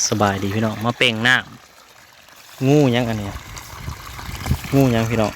สบายดีพี่น้องมาเป่งหน้างูยังอันนี้งูยังพี่น้อง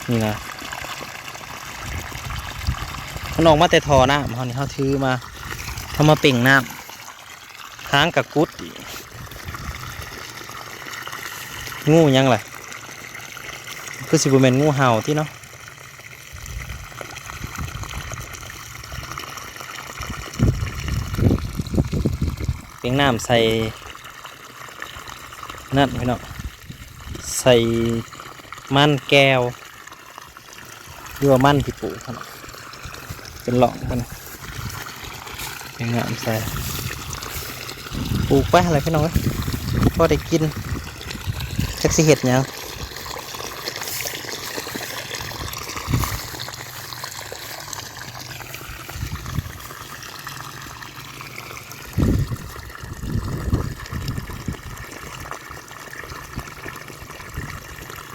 นี่นะมันออกมาแต่ทอหน้าเขานี่เขาถือมาเขามาเป่งหน้าค้างกับกุดงูยังไรคือสิบเมนงูเห่าที่เนาะเป่งน้ำใส่นั่นพี่น้องใส่มันแก้วหรือว่ามันที่ปลูกครับเป็นหล่องมันเป่งน้ำใส่ปลูกไปอะไรพี่น้องพอได้กินจักสิเห็ดยัง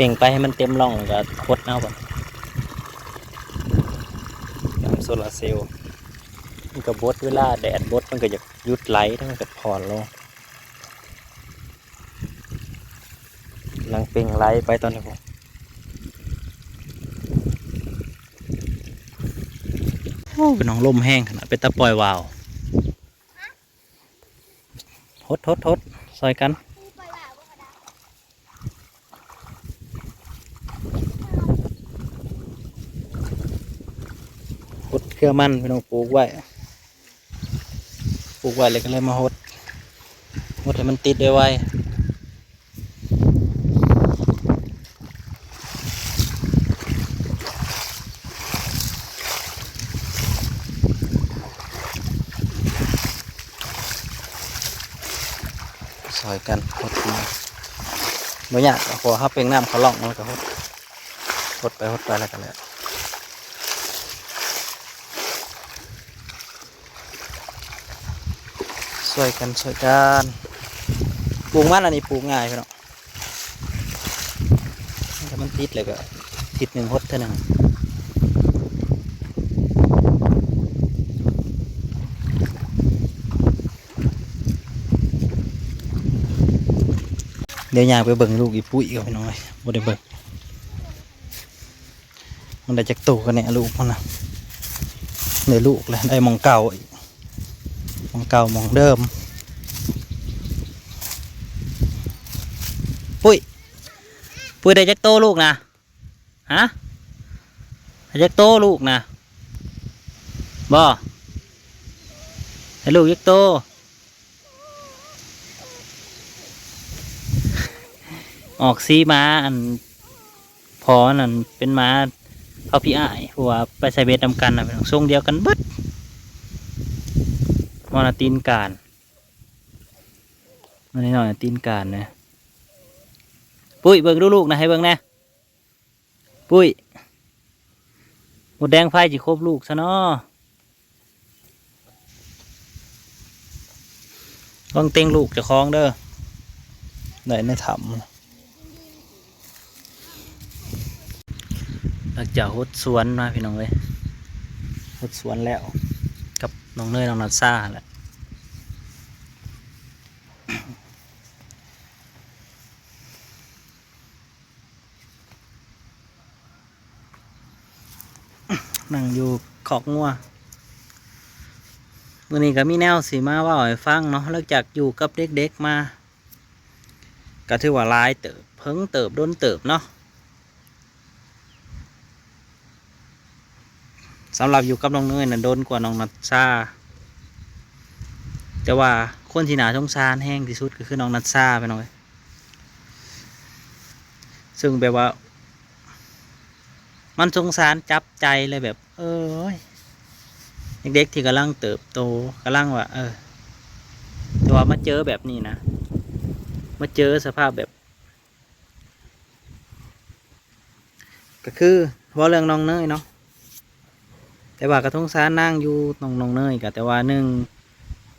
เป่งไปให้มันเต็มร่องแล้วก็คดเอาก่อนน้ำโซลาเซลล์มันก็บดเวลาแดดบดมันก็จะยุดไหลถ้ามันก็ผ่อนลงหลังเป่งไหลไปตอนนี้ผมเป็นน้องลมแห้งขนาดเป็นตะปล่อยวาวทดซอยกันหดเครือมันพี่น้องปลูกไว้เลยก็เลยมาหดให้มันติดไว้ซอยกันหดบ่ยากพอเขาเป็นน้ำเขาล่องมันก็หดไปแล้วกันแล้วช่วยกันปลูกมันอันนี้ปลูกง่ายพี่น้องถ้ามันติดเลยก็ติดหนึ่งหดเท่านั้นเดี๋ยวยางไปเบิ่งลูกอีปุ้ยกับพี่น้องเลยบ่ได้เบิ่งมันได้จากตู้กันเนี่ยลูกมันนะได้ลูกเลยได้มองเก่าอีกมองเก่ามองเดิมปุ้ยได้จากโตลูกนะฮะได้จากโตลูกนะบ่ให้ลูกจากโตออกซีม้าอันพอนั่นเป็นม้าเขาพี่อ้ายเพราะว่าไปใส่เบ็ดนำกันนะเป็นทรงเดียวกันเบิดมอนาตีนการมันนี่หน่อยตีนการนะปุ้ยเบิ่งดูลูกนะให้เบิ่งนะปุ้ยหมดแดงไฟจิครบลูกซะเนาะต้องเต็งลูกจะคล้องเด้อไหนในถ้ำหลังจากหดสวนมาพี่น้องเลยหดสวนแล้วกับน้องเนยน้องนัทซ่าแหละนั่งอยู่ขอกงัววันนี้ก็มีแนวสีมาว่าให้ฟังเนาะหลังจากอยู่กับเด็กๆมาก็ถือว่าหลายเติบเพิ่งเติบโดนเติบเนาะสำหรับอยู่กับน้องเนยน่ะโดนกว่าน้องนัทซ่าแต่ว่าคนที่หนาสงสารแห้งที่สุดก็คือน้องนัทซ่าไปหน่อยซึ่งแบบว่ามันสงสารจับใจเลยแบบเด็กๆที่กำลังเติบโตกำลังว่าแต่ว่ามาเจอแบบนี้นะมาเจอสภาพแบบก็คือว่าเรื่องน้องเนยเนาะแต่ว่ากระทงสารนั่งอยู่น้องเนยกับแต่ว่าหนึ่ง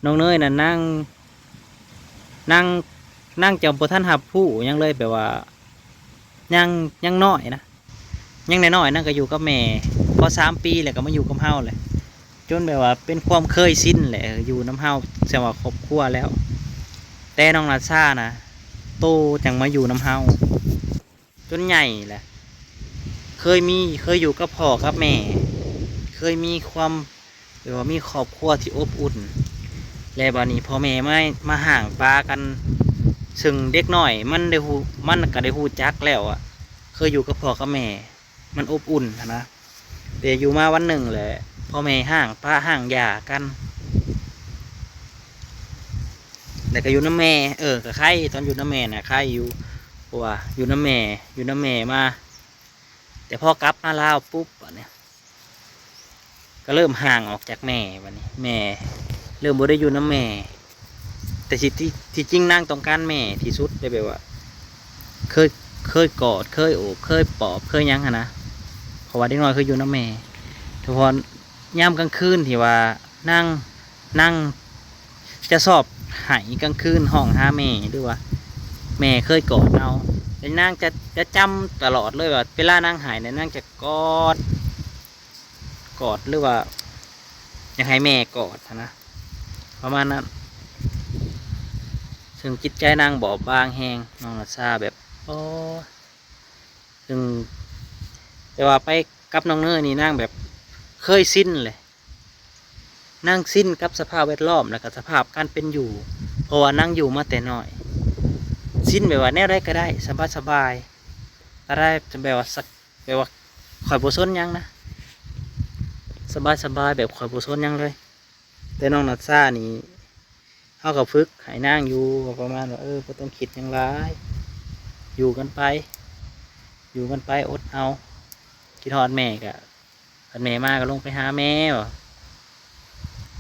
น้องเนยน่ะนั่งจำปท่านหับผู้ยังเลยแบบว่ายังน้อยนะยังน้อยนั่งก็อยู่กับแม่พอ3 ปีเลยก็มาอยู่กับเฮาเลย จนแบบว่าเป็นความเคยชินแหละอยู่น้ำเฮาแสดงว่าครอบครัวแล้วแต่น้องนาซานะโตจังมาอยู่น้ำเฮาจนใหญ่แหละเคยอยู่กับพ่อกับแม่ เคยมีความแบบว่ามีครอบครัวที่อบอุ่นและบัดนี้พ่อแม่ไม่มาห่างปากันซึ่งเด็กน้อยมันก็ได้ฮู้จักแล้วอ่ะเคยอยู่กับพ่อกับแม่มันอบอุ่นนะแต่อยู่มาวันหนึ่งแหละพ่อแม่ห่างป้าห่างหย่ากันแต่ก็อยู่น้ำแม่ก็ใครตอนอยู่น้ำแม่น่ะใครอยู่เพราะว่าอยู่น้ำแม่มาแต่พอกลับมาลาวปุ๊บเนี่ยก็เริ่มห่างออกจากแม่วันนี้แม่เริ่มบ่ได้อยู่น้ำแม่แต่ที่จริงนั่งตรงการแม่ที่สุดได้แบบว่าเคยกอดเคยโอบเคยปอบเคยยังนะเพราะว่าเด็กน้อยเคยอยู่น้ำแม่ทุกคนย่ำกลางคืนที่ว่านั่งจะสอบหายกลางคืนห้องหาแม่ด้วยว่าแม่เคยกอดเอาแต่นั่งจะจำตลอดเลยว่าเวลานั่งหายเนี่ยนั่งจะกอดหรือว่าอยากให้แม่กอดนะประมาณนั้นซึ่งจิตใจนางบอบบางแหงน้องนาซาแบบโอ้ซึ่งแต่ว่าไปกับน้องเนยนี่นางแบบเคยสิ้นเลยนั่งสิ้นกับสภาพแวดล้อมแล้วก็สภาพการเป็นอยู่เพราะว่านั่งอยู่มาแต่น้อยสิ้นแบบว่าแนวได้ก็ได้สบายก็ได้แบบว่าคอยโบซ้นยังนะสบายแบบคอยโบซ้นยังเลยแต่น้องนาซานี่เขากับฝึกให้นั่งอยู่ประมาณว่าบ่ต้องคิดอย่างไรอยู่กันไปอดเอาคิดฮอดแม่ก็แม่มาก็ลงไปหาแม่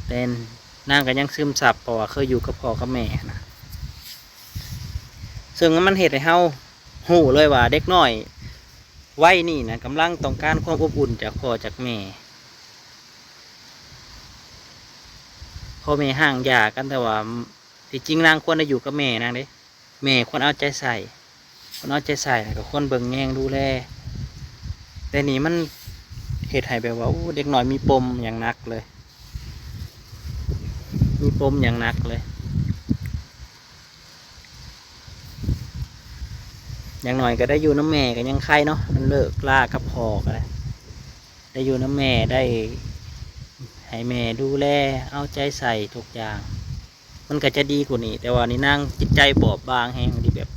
เป็นนั่งก็ยังซึมซับเพราะว่าเคยอยู่กับพ่อกับแม่นะซึ่งมันเหตุให้เฮาหูเลยว่าเด็กน้อยวัยนี่นะกำลังต้องการความอบอุ่นจากพ่อจากแม่พ่อแม่ห่างหย่ากันแต่ว่าที่จริงนางควรจะอยู่กับแม่นางเด้แม่ควรเอาใจใส่แล้วก็ควรเบิ่งแยงดูแลแต่นี่มันเหตุให้แบบว่าเด็กน้อยมีปมอย่างหนักเลยอย่างหน่อยก็ได้อยู่น้ำแม่ก็ยังใครเนาะมันเลิกลากับพ่อก็ได้อยู่น้ำแม่ได้ให้แม่ดูแลเอาใจใส่ทุกอย่างมันก็จะดีกว่านี้แต่ว่านี่นั่งจิตใจบอบบางแฮงดีแบบ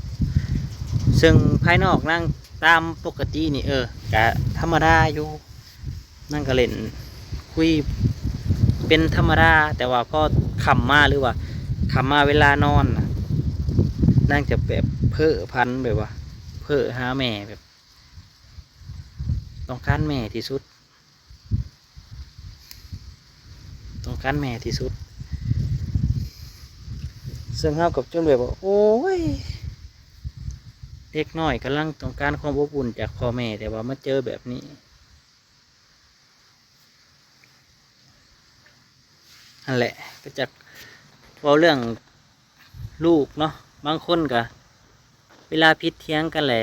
ซึ่งภายนอกนั่งตามปกตินี่ก็ธรรมดาอยู่นั่งก็เล่นคุยเป็นธรรมดาแต่ว่าพอขำมาหรือว่าขำมาเวลานอนนั่งจะแบบเพ้อพันแบบว่าเพ้อหาแม่แบบต้องการแม่ที่สุดซึ่งเฮากับจนแบบว่าโอ้ยเด็กน้อยกำลังต้องการความอบอุ่นจากพ่อแม่แต่ว่ามาเจอแบบนี้นั่นแหละก็จะเว้าเรื่องลูกเนาะบางคนก็เวลาพิดเทียงกันแหละ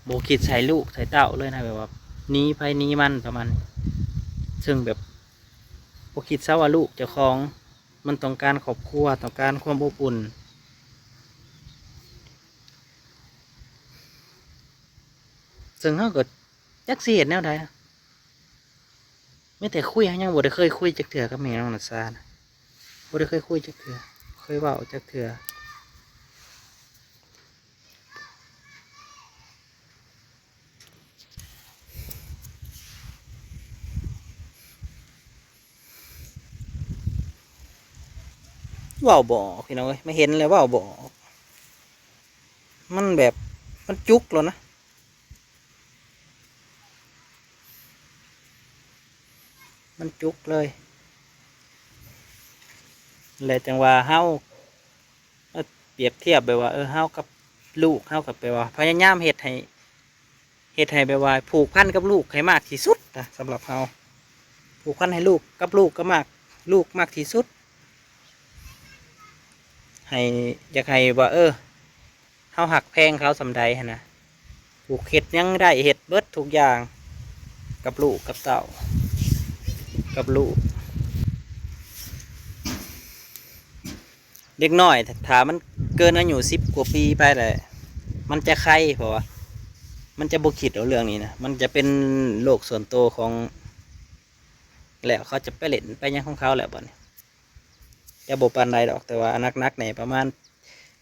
โบคิดใส่ลูกใส่เต้าเลยนะแบบว่านี้ไปนี้มันประมาณซึ่งแบบโบคิดซะว่าลูกเจ้าของมันต้องการครอบครัวต้องการความอบอุ่นซึ่งเขาก็ยักเสียดแนวใดไม่แต่คุยยังบ่ได้เคยคุยจักเถื่อกับแม่น้องนัสซานะบ่ได้เคยคุยจักเถื่อเคยเว้าจักเถื่อเว้าบ่พี่น้องเอ้ยไม่เห็นเลยเว้าบ่มันแบบมันจุกแล้วนะมันจุกเลยเลยจังว่าเฮาเปรียบเทียบแบบว่าเฮากับลูกเฮากับแบบว่าพยายามเฮ็ดให้แบบว่าผูกพันกับลูกให้มากที่สุดนะสำหรับเฮาผูกพันให้ลูกกับลูกก็มากลูกมากที่สุดให้อยากให้ว่าเฮาหักแพงเขาสำใดนะผูกเฮ็ดยังได้เฮ็ดเบิดทุกอย่างกับลูกกับเต่า กับลูกเด็กน้อยถ้ามันเกินอายุ10 กว่าปีไปเลยมันจะไข้เพราะว่ามันจะบ่คิดเอาเรื่องนี้นะมันจะเป็นโลกส่วนตัวของแล้วเขาจะไปเล่นไปหยังของเขาแหละบ่เนี่ยจะบ่ปานใดดอกแต่ว่านักๆเนี่ยประมาณ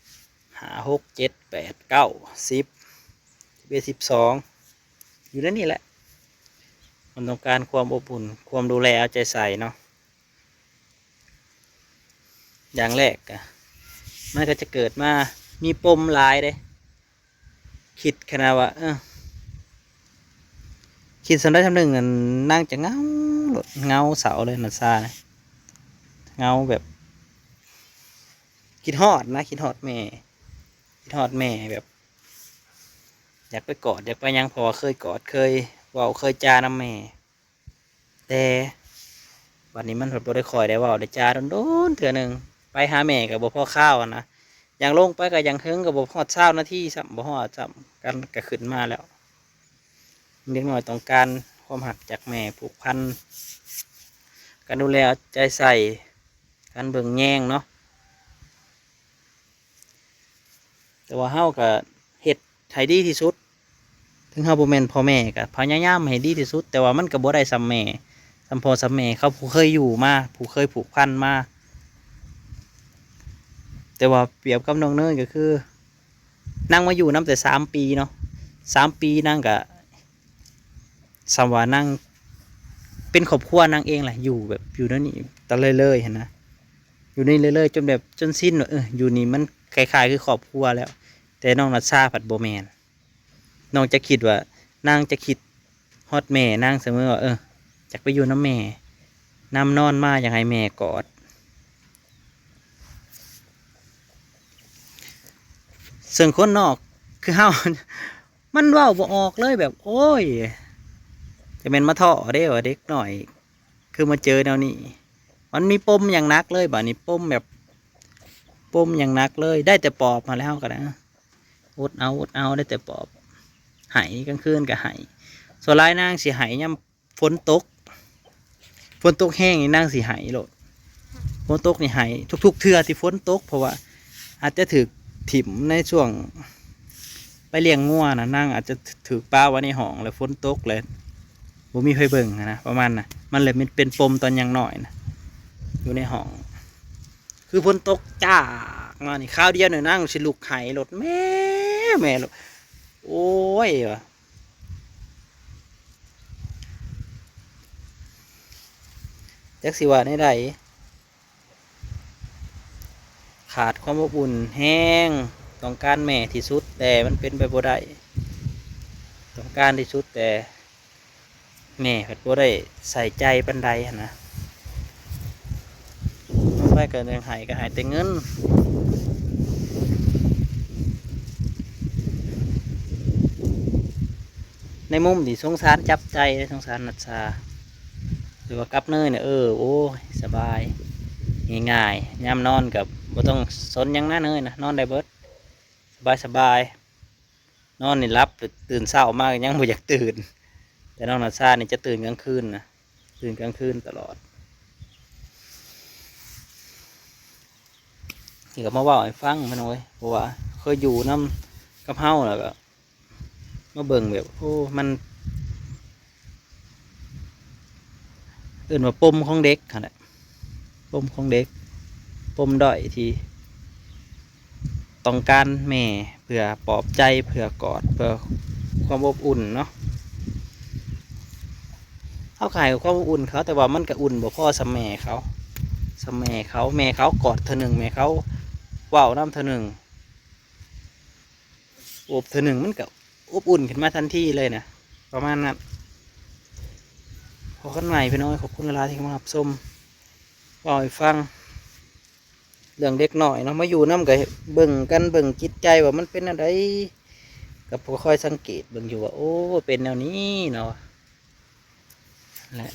5 6 7 8 9 10 11 12อยู่ในนี่แหละมันต้องการความอบอุ่นความดูแลเอาใจใส่เนาะอย่างแรกอะมันก็จะเกิดมามีปมหลายเด้คิดขนาดว่าคิดสันได้ทำหนึ่งนั่งจะเงาเงาเสาเลยนันซานะเงาแบบคิดฮอดนะคิดฮอดแม่คิดฮอดแม่แบบอยากไปกอดอยากไปยังพอเคยกอดเคยเว่าเคยจาน้ำแม่แต่วันนี้มันบ่ได้คอยได้เว่าได้จาโดนเถื่อหนึ่งไปหาแม่กับบ่พ่อข้าวนะอย่างลงไปกับอย่างเทิงกับบ่พอดเช้านาทีซ้ำบ่ฮอดซ้ำกันก็ขึ้นมาแล้วเด็กน้อยต้องการความหักจากแม่ผูกพันการดูแลใจใส่การเบิ่งแยงเนาะแต่ว่าเฮากับเฮ็ดให้ดีที่สุดถึงเฮาบ่แม่นพ่อแม่ก็พยายามให้ดีที่สุดแต่ว่ามันก็บ่ได้ซ้ำแม่ซ้ำพ่อซ้ำแม่เขาผู้เคยอยู่มาผู้เคยผูกพันมาแต่ว่าเปรียบกับน้องเนยก็คือนั่งมาอยู่น้ำแต่3 ปีเนาะ3 ปีนั่งกับสวานั่งเป็นครอบครัวนางเองแหละอยู่แบบอยู่นั่นนี่ตะเลยเห็นนะอยู่นี่เลยจนแบบจนสิ้นอยู่นี่มันคล้ายๆคือครอบครัวแล้วแต่น้องนัชชาผัดโบแมนน้องจะคิดว่านางจะคิดฮอดแม่นางเสมอว่าอยากไปอยู่น้ำแม่น้ำนอนมาอยากให้แม่กอดส่วนคนนอกคือเฮา มันเว้าบ่ออกเลยแบบโอ้ยจะเป็นมาท่อได้เหรอเด็กหน่อยคือมาเจอแนวนี้มันมีปมอย่างนักเลยบ่นี้ปมแบบปมอย่างนักเลยได้แต่ปอบมาแล้วกันนะอดเอาได้แต่ปอบไหกลางคืนกับไหส่วนลายนางสีไหย่ำฝนตกแห้งนี่นางสีไหโหลดฝนตกนี่ไหทุกเทือที่ฝนตกเพราะว่าอาจจะถือถิ่มในช่วงไปเลี้ยงงัวนะนางอาจจะถือปลาไว้ในห้องแล้วฝนตกเลยบ่มีไฟเบิ่งนะประมาณน่ะมันเลยเป็นปมตอนยังหน่อยนะอยู่ในห้องคือฝนตกจ้ามานี่ข้าวเดียวหน่อยนั่งสิลุกไห้รถแม่รถโอ้ยวะจักสิว่าได้ขาดความอบอุ่นแห้งต้องการแม่ที่สุดแต่มันเป็นไปบ่ได้ต้องการที่สุดแต่แม่ผัดบ่ได้ใส่ใจปันใดนะไปก็ยังหายก็หายแต่เงินในมุมที่สงสารจับใจสงสารนัชชาหรือว่ากับเนยเนี่ยโอ้สบายง่ายๆยามนอนกับบ่ต้องสนยังน่าเนยนะนอนได้เบิดสบายนอนนี่รับตื่นเช้ามากยังบ่อยากตื่นแต่น้องนัชชานี่จะตื่นกลางคืนนะตื่นกลางคืนตลอดนี่ก็มาว่าให้ฟังพี่น้อยเพราะว่าเคยอยู่น้ำกับเฮาแล้วก็มาเบิ่งแบบโอ้มันว่าปมของเด็กขนาดปมของเด็กปมด้อยที่ต้องการแม่เพื่อปลอบใจเพื่อกอดเพื่อความอบอุ่นเนาะเขาขายความอบอุ่นเขาแต่ว่ามันก็อุ่นบ่พ่อสแม่เขาแม่เขากอดเธอหนึ่งแม่เขาว่าวน้ำเธอหนึ่งอบเธอหนึ่งมันก็อบอุ่นขึ้นมาทันทีเลยนะประมาณนั้นขอกันใหม่พี่น้อยขอบคุณเวลาที่มารับชมปล่อยฟังเรื่องเด็กหน่อยเนาะมาอยู่น้ำกับเบิ่งกันเบิ่งจิตใจว่ามันเป็นอะไรกับพอค่อยสังเกตเบิ่งอยู่ว่าโอ้เป็นแนวนี้เนาะแหละ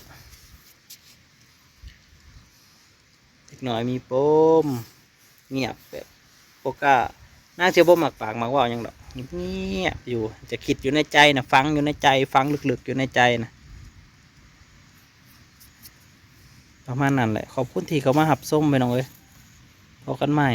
เด็กหน่อยมีปมเงียบแบบโปก้าน่าเชื่อบ่หมักปากหมักว่าอย่างดอกเงียบอยู่จะคิดอยู่ในใจนะฟังอยู่ในใจฟังลึกๆอยู่ในใจนะ ประมาณนั้นแหละขอบคุณที่เขามาหับส้มไปน้องเอ้ยพบกันใหม่